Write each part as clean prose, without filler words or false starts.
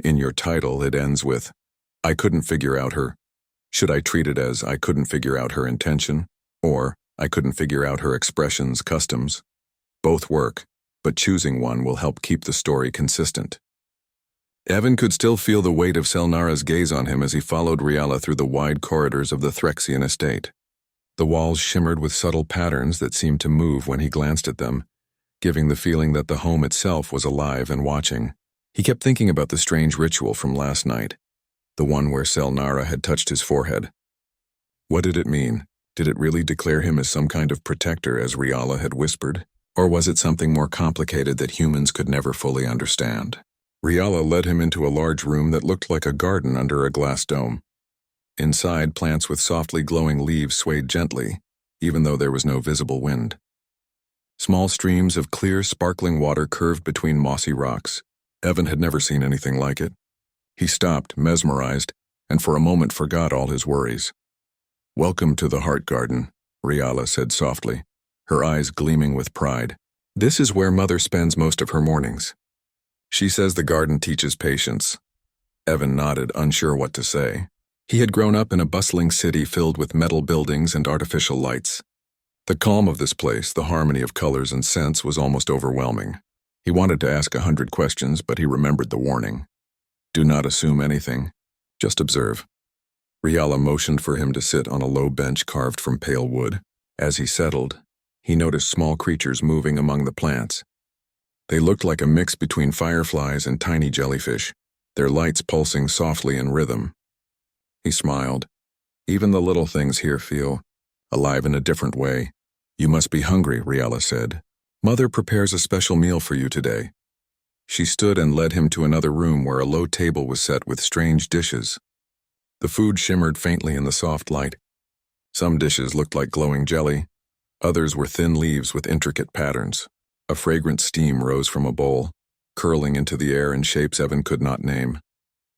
In your title, it ends with, I couldn't figure out her. Should I treat it as I couldn't figure out her intention? Or I couldn't figure out her expressions, customs? Both work, but choosing one will help keep the story consistent. Evan could still feel the weight of Selnara's gaze on him as he followed Riala through the wide corridors of the Threxian estate. The walls shimmered with subtle patterns that seemed to move when he glanced at them, giving the feeling that the home itself was alive and watching. He kept thinking about the strange ritual from last night, the one where Selnara had touched his forehead. What did it mean? Did it really declare him as some kind of protector, as Riala had whispered? Or was it something more complicated that humans could never fully understand? Riala led him into a large room that looked like a garden under a glass dome. Inside, plants with softly glowing leaves swayed gently, even though there was no visible wind. Small streams of clear, sparkling water curved between mossy rocks. Evan had never seen anything like it. He stopped, mesmerized, and for a moment forgot all his worries. "Welcome to the Heart Garden," Riala said softly, her eyes gleaming with pride. "This is where Mother spends most of her mornings. She says the garden teaches patience." Evan nodded, unsure what to say. He had grown up in a bustling city filled with metal buildings and artificial lights. The calm of this place, the harmony of colors and scents, was almost overwhelming. He wanted to ask 100 questions, but he remembered the warning. Do not assume anything. Just observe. Riala motioned for him to sit on a low bench carved from pale wood. As he settled, he noticed small creatures moving among the plants. They looked like a mix between fireflies and tiny jellyfish, their lights pulsing softly in rhythm. He smiled. Even the little things here feel alive in a different way. "You must be hungry," Riala said. "Mother prepares a special meal for you today." She stood and led him to another room where a low table was set with strange dishes. The food shimmered faintly in the soft light. Some dishes looked like glowing jelly. Others were thin leaves with intricate patterns. A fragrant steam rose from a bowl, curling into the air in shapes Evan could not name.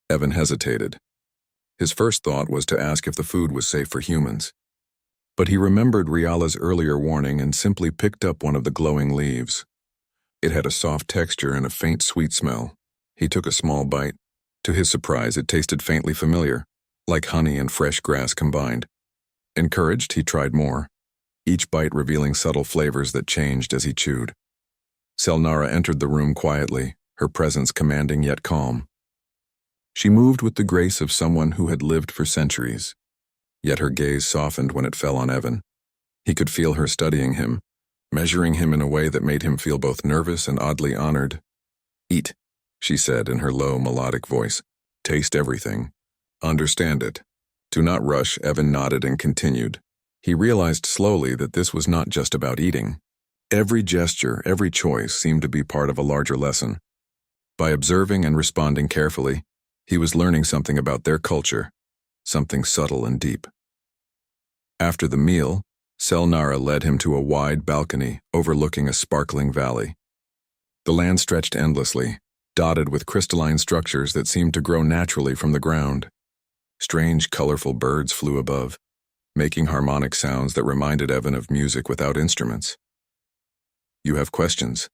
Evan hesitated. His first thought was to ask if the food was safe for humans. But he remembered Riala's earlier warning and simply picked up one of the glowing leaves. It had a soft texture and a faint sweet smell. He took a small bite. To his surprise, it tasted faintly familiar, like honey and fresh grass combined. Encouraged, he tried more, each bite revealing subtle flavors that changed as he chewed. Selnara entered the room quietly, her presence commanding yet calm. She moved with the grace of someone who had lived for centuries. Yet her gaze softened when it fell on Evan. He could feel her studying him, measuring him in a way that made him feel both nervous and oddly honored. "Eat," she said in her low, melodic voice. "Taste everything. Understand it. Do not rush." Evan nodded and continued. He realized slowly that this was not just about eating. Every gesture, every choice seemed to be part of a larger lesson. By observing and responding carefully, he was learning something about their culture, something subtle and deep. After the meal, Selnara led him to a wide balcony overlooking a sparkling valley. The land stretched endlessly, dotted with crystalline structures that seemed to grow naturally from the ground. Strange, colorful birds flew above, making harmonic sounds that reminded Evan of music without instruments. "You have questions,"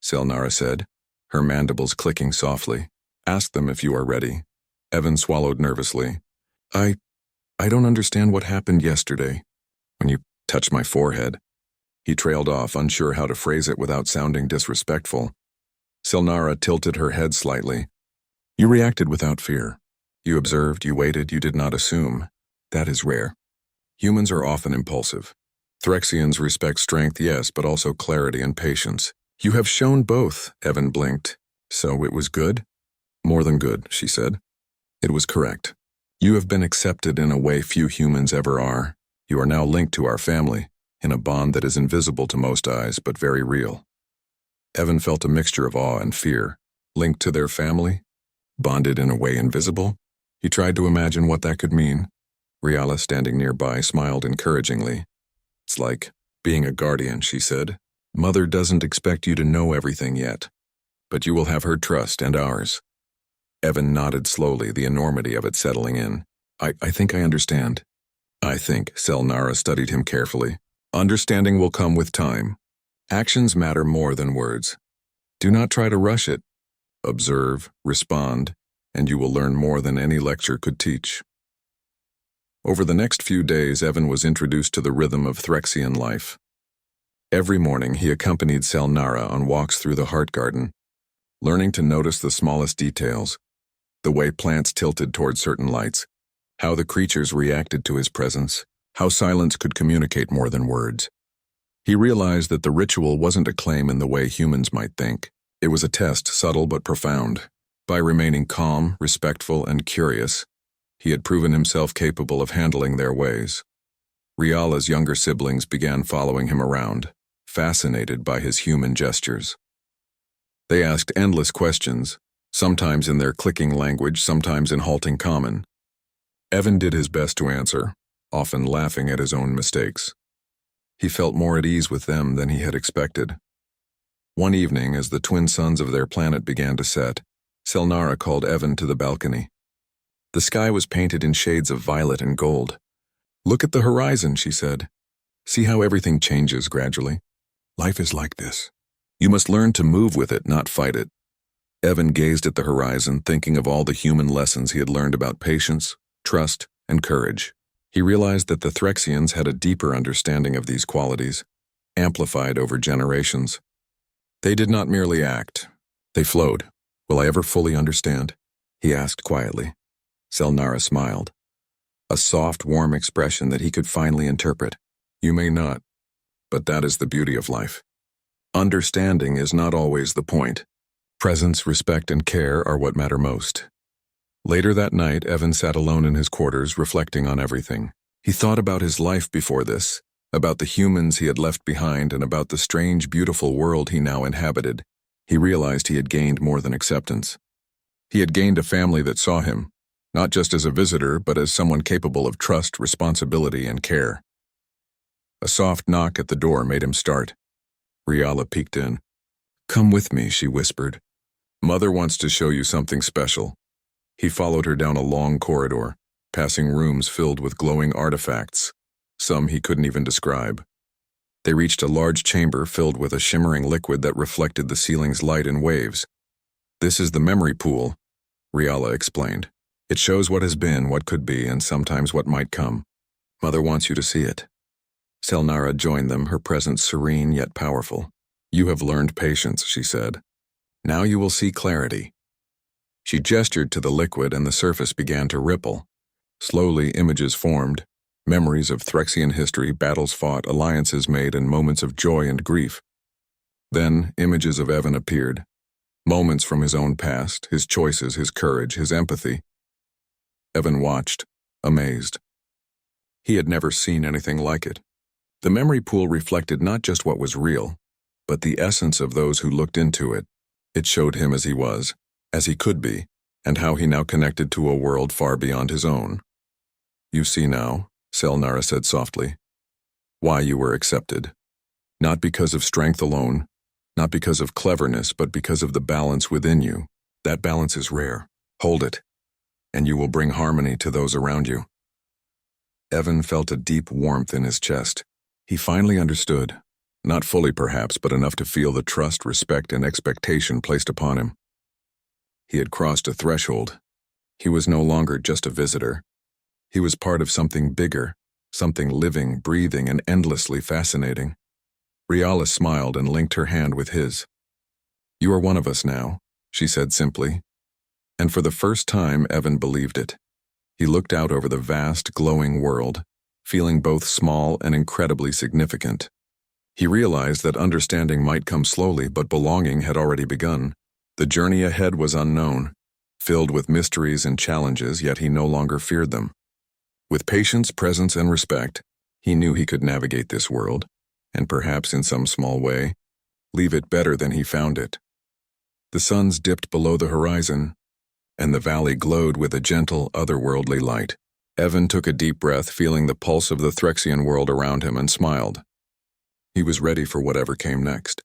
Selnara said, her mandibles clicking softly. "Ask them if you are ready." Evan swallowed nervously. I don't understand what happened yesterday, when you touched my forehead." He trailed off, unsure how to phrase it without sounding disrespectful. Selnara tilted her head slightly. "You reacted without fear. You observed, you waited, you did not assume. That is rare. Humans are often impulsive. Threxians respect strength, yes, but also clarity and patience. You have shown both," Evan blinked. "So it was good?" "More than good," she said. "It was correct. You have been accepted in a way few humans ever are. You are now linked to our family, in a bond that is invisible to most eyes, but very real." Evan felt a mixture of awe and fear. Linked to their family? Bonded in a way invisible? He tried to imagine what that could mean. Riala, standing nearby, smiled encouragingly. "It's like being a guardian," she said. "Mother doesn't expect you to know everything yet, but you will have her trust and ours." Evan nodded slowly, the enormity of it settling in. I think I understand." "I think," Selnara studied him carefully. "Understanding will come with time. Actions matter more than words. Do not try to rush it. Observe, respond, and you will learn more than any lecture could teach. Over the next few days, Evan was introduced to the rhythm of Threxian life. Every morning, he accompanied Selnara on walks through the heart garden, learning to notice the smallest details, the way plants tilted toward certain lights, how the creatures reacted to his presence, how silence could communicate more than words. He realized that the ritual wasn't a claim in the way humans might think. It was a test, subtle but profound. By remaining calm, respectful, and curious, he had proven himself capable of handling their ways. Riala's younger siblings began following him around, fascinated by his human gestures. They asked endless questions, sometimes in their clicking language, sometimes in halting common. Evan did his best to answer, often laughing at his own mistakes. He felt more at ease with them than he had expected. One evening, as the twin suns of their planet began to set, Selnara called Evan to the balcony. The sky was painted in shades of violet and gold. "Look at the horizon," she said. "See how everything changes gradually? Life is like this. You must learn to move with it, not fight it." Evan gazed at the horizon, thinking of all the human lessons he had learned about patience, trust, and courage. He realized that the Threxians had a deeper understanding of these qualities, amplified over generations. They did not merely act. They flowed. "Will I ever fully understand?" he asked quietly. Selnara smiled, a soft, warm expression that he could finally interpret. "You may not, but that is the beauty of life. Understanding is not always the point. Presence, respect, and care are what matter most." Later that night, Evan sat alone in his quarters, reflecting on everything. He thought about his life before this, about the humans he had left behind, and about the strange, beautiful world he now inhabited. He realized he had gained more than acceptance. He had gained a family that saw him, not just as a visitor, but as someone capable of trust, responsibility, and care. A soft knock at the door made him start. Riala peeked in. "Come with me," she whispered. "Mother wants to show you something special." He followed her down a long corridor, passing rooms filled with glowing artifacts, some he couldn't even describe. They reached a large chamber filled with a shimmering liquid that reflected the ceiling's light in waves. "This is the memory pool," Riala explained. "It shows what has been, what could be, and sometimes what might come. Mother wants you to see it." Selnara joined them, her presence serene yet powerful. "You have learned patience," she said. "Now you will see clarity." She gestured to the liquid, and the surface began to ripple. Slowly, images formed, memories of Threxian history, battles fought, alliances made, and moments of joy and grief. Then, images of Evan appeared, moments from his own past, his choices, his courage, his empathy. Evan watched, amazed. He had never seen anything like it. The memory pool reflected not just what was real, but the essence of those who looked into it. It showed him as he was, as he could be, and how he now connected to a world far beyond his own. "You see now," Selnara said softly, "why you were accepted. Not because of strength alone, not because of cleverness, but because of the balance within you. That balance is rare. Hold it, and you will bring harmony to those around you." Evan felt a deep warmth in his chest. He finally understood, not fully perhaps, but enough to feel the trust, respect, and expectation placed upon him. He had crossed a threshold. He was no longer just a visitor. He was part of something bigger, something living, breathing, and endlessly fascinating. Riala smiled and linked her hand with his. "You are one of us now," she said simply. And for the first time, Evan believed it. He looked out over the vast, glowing world, feeling both small and incredibly significant. He realized that understanding might come slowly, but belonging had already begun. The journey ahead was unknown, filled with mysteries and challenges, yet he no longer feared them. With patience, presence, and respect, he knew he could navigate this world, and perhaps in some small way, leave it better than he found it. The suns dipped below the horizon, and the valley glowed with a gentle, otherworldly light. Evan took a deep breath, feeling the pulse of the Threxian world around him, and smiled. He was ready for whatever came next.